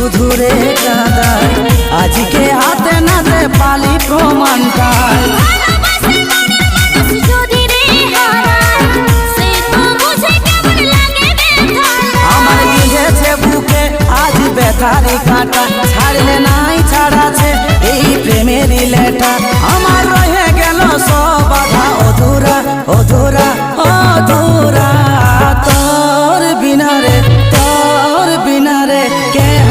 শুধু রে কাদায় আজকে হাতে নাতে পালি প্রমাণটায় আমার বিঁধেছে বুকে আজ ব্যথারি কাঁটা